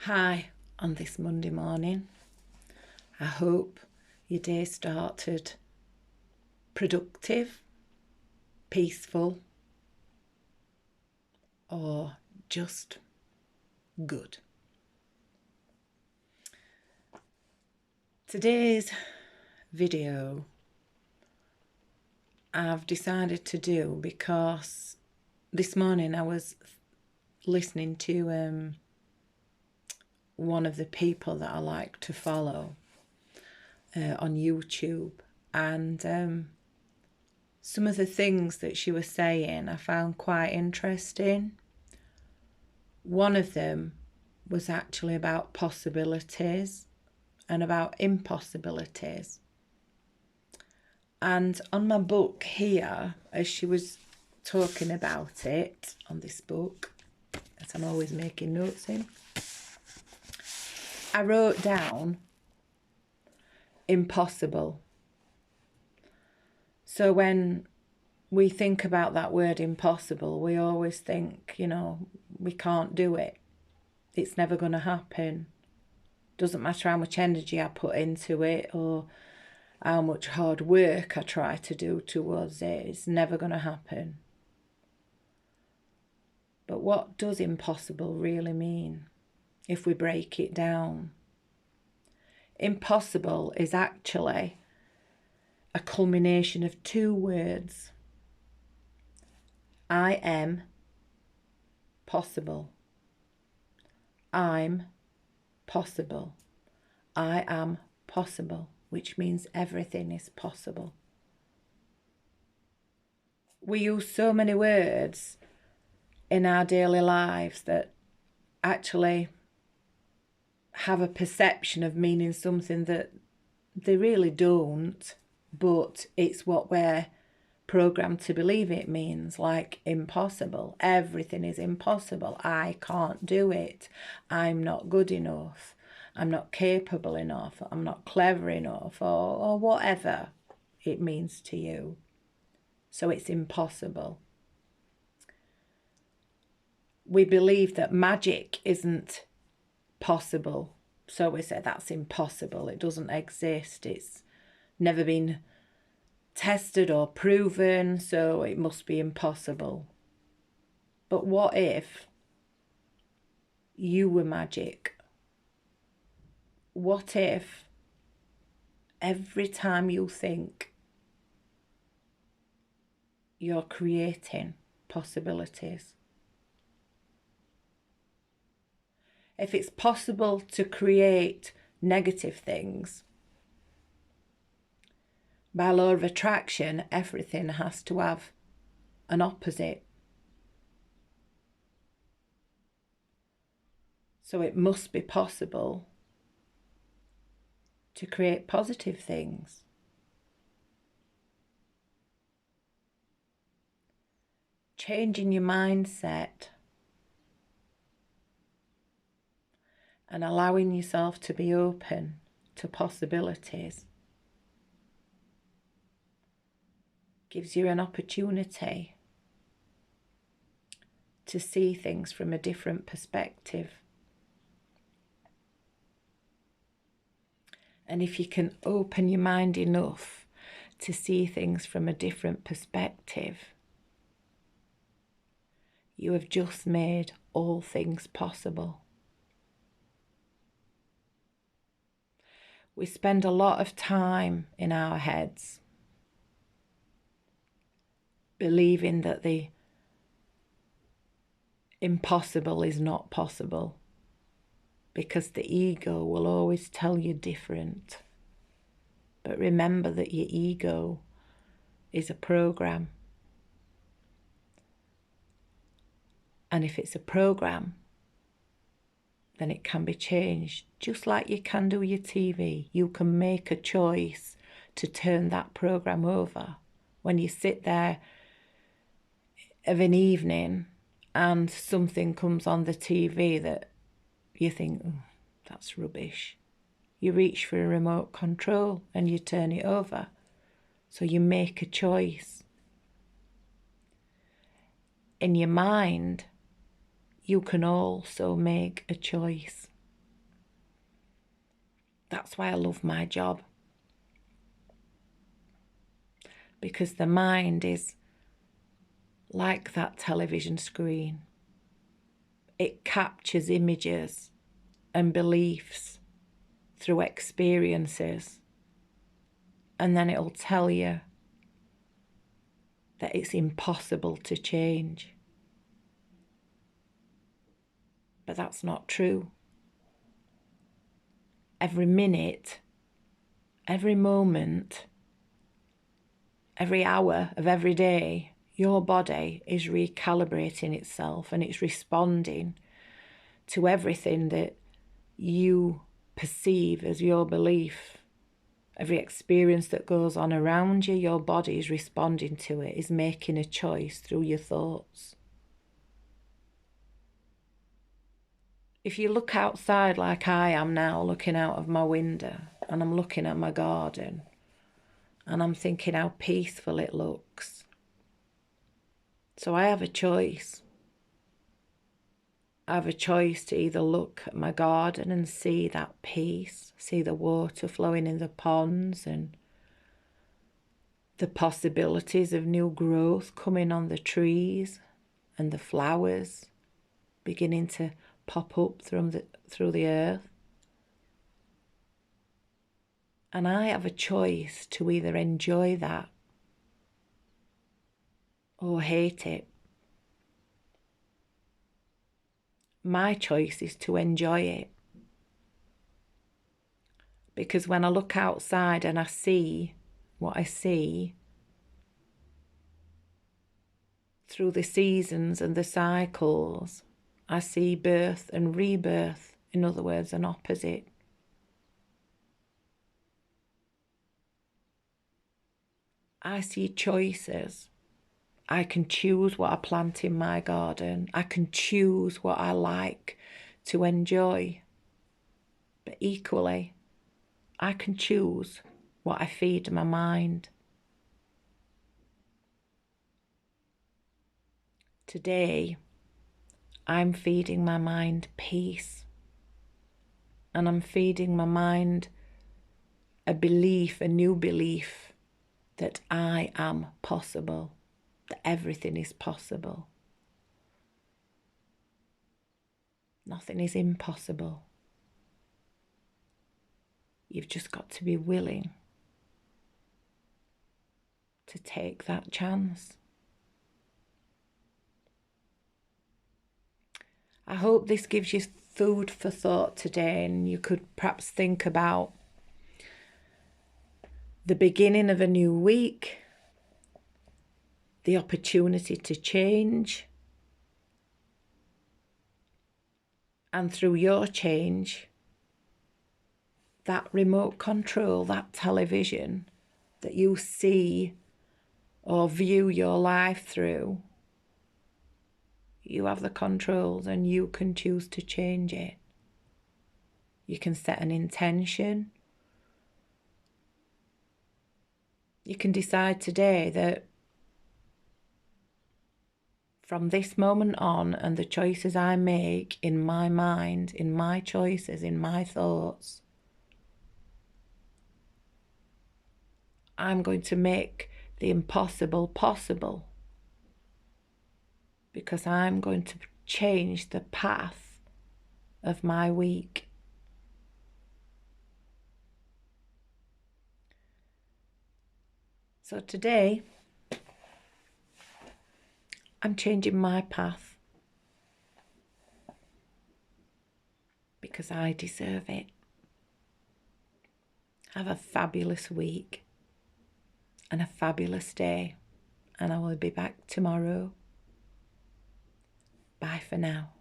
Hi, on this Monday morning. I hope your day started productive, peaceful, or just good. Today's video I've decided to do because this morning I was listening to one of the people that I like to follow on YouTube, and some of the things that she was saying I found quite interesting. One of them was actually about possibilities and about impossibilities. And on my book here, as she was talking about it on this book, as I'm always making notes in, I wrote down impossible. So when we think about that word impossible, we always think, we can't do it. It's never going to happen. Doesn't matter how much energy I put into it or how much hard work I try to do towards it. It's never going to happen. But what does impossible really mean if we break it down? Impossible is actually a culmination of two words. I am possible. I'm possible. I am possible, which means everything is possible. We use so many words in our daily lives that actually have a perception of meaning something that they really don't, but it's what we're programmed to believe it means, like impossible. Everything is impossible. I can't do it. I'm not good enough. I'm not capable enough. I'm not clever enough, or whatever it means to you. So it's impossible. We believe that magic isn't possible. So we say that's impossible. It doesn't exist. It's never been tested or proven, so it must be impossible. But what if you were magic? What if every time you think, you're creating possibilities? If it's possible to create negative things, by law of attraction, everything has to have an opposite. So it must be possible to create positive things. Changing your mindset and allowing yourself to be open to possibilities gives you an opportunity to see things from a different perspective. And if you can open your mind enough to see things from a different perspective, you have just made all things possible. We spend a lot of time in our heads believing that the impossible is not possible, because the ego will always tell you different. But remember that your ego is a program. And if it's a program, then it can be changed. Just like you can do your TV. You can make a choice to turn that program over. When you sit there of an evening and something comes on the TV that you think, oh, that's rubbish. You reach for a remote control and you turn it over. So you make a choice. In your mind, you can also make a choice. That's why I love my job. Because the mind is like that television screen. It captures images and beliefs through experiences, and then it'll tell you that it's impossible to change. But that's not true. Every minute, every moment, every hour of every day, your body is recalibrating itself and it's responding to everything that you perceive as your belief. Every experience that goes on around you, your body is responding to it, is making a choice through your thoughts. If you look outside like I am now, looking out of my window, and I'm looking at my garden, and I'm thinking how peaceful it looks. So I have a choice. I have a choice to either look at my garden and see that peace, see the water flowing in the ponds and the possibilities of new growth coming on the trees and the flowers beginning to pop up through the earth. And I have a choice to either enjoy that or hate it. My choice is to enjoy it. Because when I look outside and I see what I see through the seasons and the cycles, I see birth and rebirth, in other words, an opposite. I see choices. I can choose what I plant in my garden. I can choose what I like to enjoy. But equally, I can choose what I feed my mind. Today, I'm feeding my mind peace. And I'm feeding my mind a belief, a new belief, that I am possible, that everything is possible. Nothing is impossible. You've just got to be willing to take that chance. I hope this gives you food for thought today, and you could perhaps think about the beginning of a new week, the opportunity to change, and through your change, that remote control, that television that you see or view your life through, you have the controls and you can choose to change it. You can set an intention. You can decide today that from this moment on and the choices I make in my mind, in my choices, in my thoughts, I'm going to make the impossible possible, because I'm going to change the path of my week. So today, I'm changing my path because I deserve it. Have a fabulous week and a fabulous day, and I will be back tomorrow. Bye for now.